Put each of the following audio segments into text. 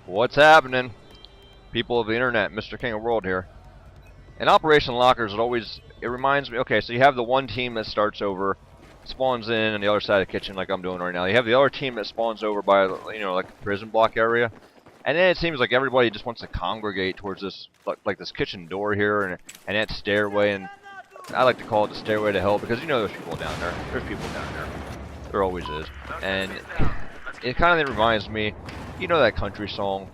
What's happening? People of the internet, Mr. King of World here. In Operation Lockers, it reminds me, okay, so you have the one team that starts over, spawns in on the other side of the kitchen like I'm doing right now. You have the other team that spawns over by, like the prison block area. And then it seems like everybody just wants to congregate towards this, like this kitchen door here and that stairway. And I like to call it the stairway to hell because there's people down there. There's people down there. There always is. And it kind of reminds me, that country song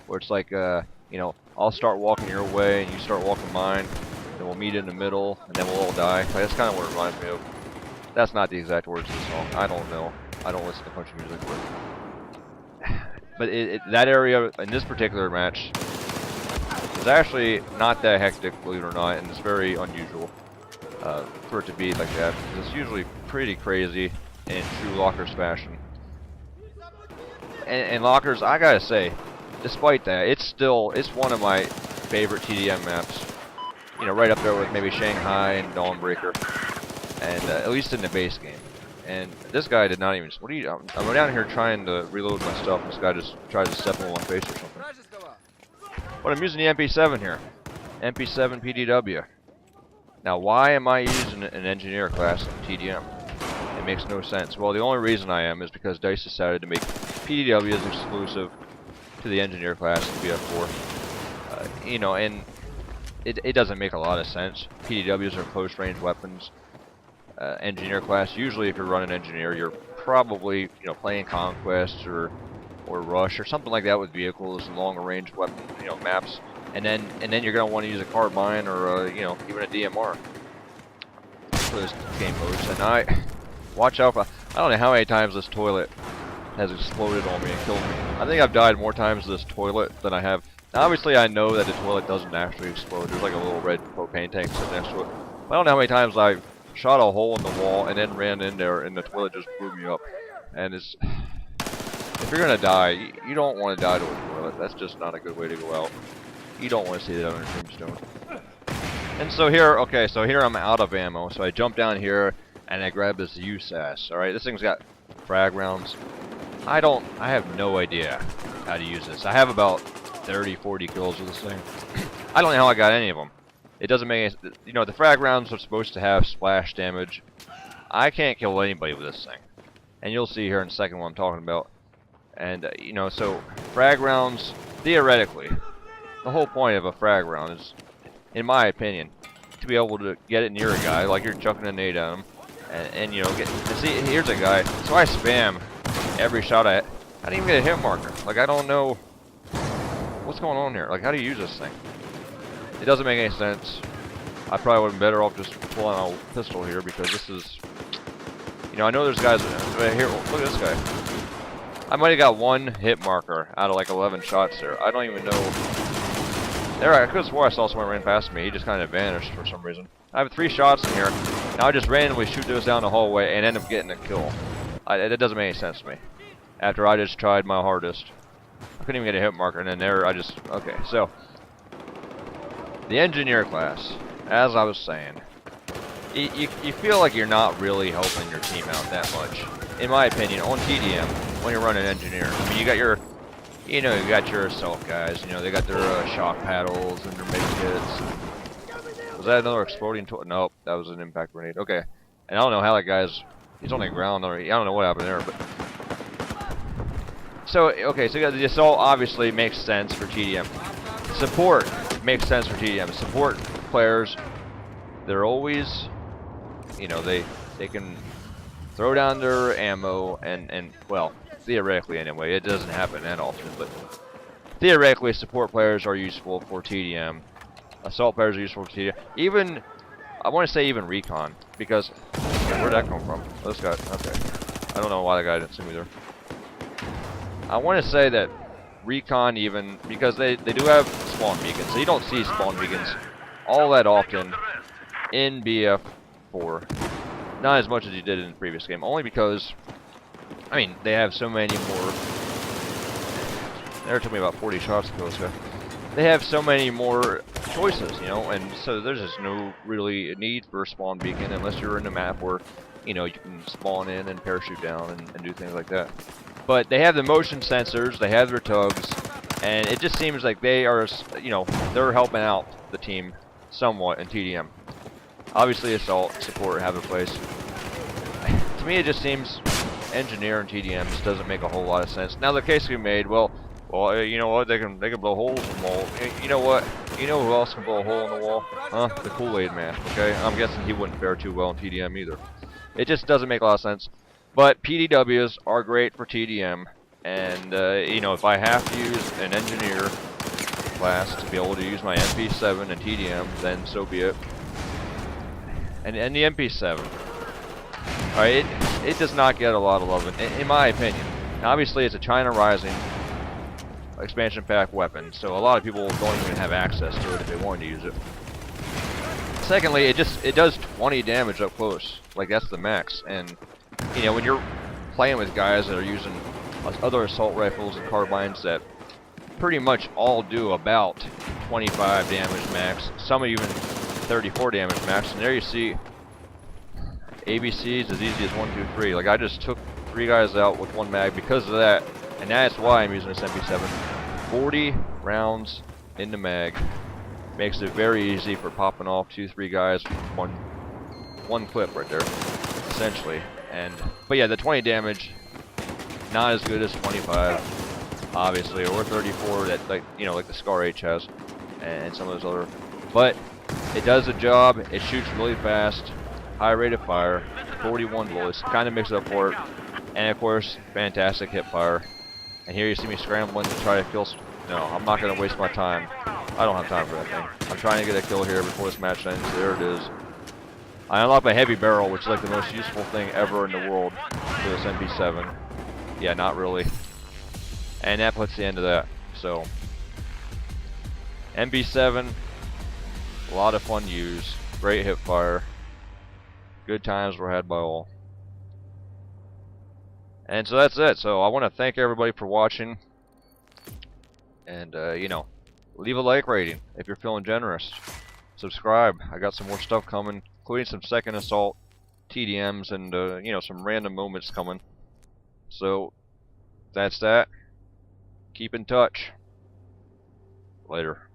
where it's like, I'll start walking your way and you start walking mine, and we'll meet in the middle, and then we'll all die. Like, that's kind of what it reminds me of. That's not the exact words of the song. I don't know. I don't listen to country music. But that area in this particular match is actually not that hectic, believe it or not, and it's very unusual for it to be like that. It's usually pretty crazy in true Lockers fashion. And Lockers, I gotta say, despite that, it's one of my favorite TDM maps. Right up there with maybe Shanghai and Dawnbreaker, and at least in the base game. And this guy did not even. What are you? I'm down here trying to reload my stuff. And this guy just tried to step on my face or something. But I'm using the MP7 here, MP7 PDW. Now, why am I using an engineer class in TDM? It makes no sense. Well, the only reason I am is because DICE decided to make PDWs exclusive to the engineer class in BF4. And it doesn't make a lot of sense. PDWs are close-range weapons. Engineer class, usually if you're running engineer, you're probably playing conquest or rush or something like that with vehicles and long-range weapon maps, and then you're gonna want to use a carbine or even a DMR for this game modes. And watch out for, I don't know how many times this toilet has exploded on me and killed me. I think I've died more times to this toilet than I have. Now, obviously I know that the toilet doesn't actually explode. There's like a little red propane tank sitting next to it. But I don't know how many times I've shot a hole in the wall and then ran in there and the toilet just blew me up. And if you're gonna die, you don't want to die to a toilet. That's just not a good way to go out. You don't want to see that on a tombstone. And so here I'm out of ammo, so I jump down here and I grab this USAS. Alright, this thing's got frag rounds. I have no idea how to use this. I have about 30-40 kills with this thing. I don't know how I got any of them. It doesn't make any, the frag rounds are supposed to have splash damage. I can't kill anybody with this thing. And you'll see here in a second what I'm talking about. And, so frag rounds, theoretically, the whole point of a frag round is, in my opinion, to be able to get it near a guy, like you're chucking a nade at him. And see, here's a guy. So I spam every shot I didn't even get a hit marker. Like, I don't know what's going on here. Like, how do you use this thing? It doesn't make any sense. I probably would have been better off just pulling out a pistol here because this is, I know there's guys right here. Look at this guy. I might have got one hit marker out of like 11 shots there. I don't even know. There, I could have swore I saw someone ran past me. He just kind of vanished for some reason. I have 3 shots in here. Now I just randomly shoot those down the hallway and end up getting a kill. It doesn't make any sense to me. After I just tried my hardest. I couldn't even get a hit marker, and then there okay, so. The engineer class, as I was saying, you feel like you're not really helping your team out that much. In my opinion, on TDM, when you're running engineer. I mean, you got your, you got your assault guys, they got their shock paddles and their medkits. Was that another exploding tool? Nope, that was an impact grenade. Okay. And I don't know how that he's on the ground already. I don't know what happened there, but. So, okay, so the assault obviously makes sense for TDM. Support makes sense for TDM. Support players, they're always, they can throw down their ammo and well, theoretically anyway, it doesn't happen that often, but theoretically support players are useful for TDM. Assault players are useful for TDM. Even, I want to say even recon, because, where'd that come from? Oh, this guy, okay. I don't know why that guy didn't see me there. I want to say that recon even, because they do have spawn beacons, so you don't see spawn beacons all that often in BF4. Not as much as you did in the previous game, only because, I mean, they have so many more. There took me about 40 shots to kill this guy. They have so many more choices, and so there's just no really need for a spawn beacon unless you're in a map where, you can spawn in and parachute down and do things like that. But they have the motion sensors, they have their tugs, And it just seems like they are, you know, they're helping out the team somewhat in TDM. Obviously, assault, support have a place. To me, it just seems engineer and TDM just doesn't make a whole lot of sense. Now, the case we made, well, you know what? They can blow holes in the wall. You know what? You know who else can blow a hole in the wall? Huh? The Kool-Aid Man. Okay, I'm guessing he wouldn't fare too well in TDM either. It just doesn't make a lot of sense. But PDWs are great for TDM, and you know, if I have to use an engineer class to be able to use my MP7 and TDM, then so be it. And the MP7, alright, it does not get a lot of love, in my opinion. Now, obviously, it's a China Rising expansion pack weapon, so a lot of people don't even have access to it if they wanted to use it. Secondly, it does 20 damage up close, like that's the max. And you know, when you're playing with guys that are using other assault rifles and carbines that pretty much all do about 25 damage max, some even 34 damage max, and there you see ABCs as easy as 1, 2, 3. Like I just took 3 guys out with 1 mag because of that, and that's why I'm using this MP7. 40 rounds in the mag makes it very easy for popping off 2, 3 guys, one clip right there, essentially. But yeah, the 20 damage, not as good as 25, obviously, or 34 that, like, you know, like the Scar H has, and some of those other. But it does the job. It shoots really fast, high rate of fire, 41 bullets, kind of makes up for it, and of course, fantastic hip fire. And here you see me scrambling to try to kill. No, I'm not going to waste my time. I don't have time for that thing. I'm trying to get a kill here before this match ends. There it is. I unlocked my heavy barrel, which is like the most useful thing ever in the world for this MP7. Yeah, not really. And that puts the end of that. So, MP7, a lot of fun to use. Great hip fire. Good times were had by all. And so that's it. So I want to thank everybody for watching. And, you know, leave a like rating if you're feeling generous. Subscribe. I got some more stuff coming, including some second assault TDMs and, you know, some random moments coming. So that's that. Keep in touch. Later.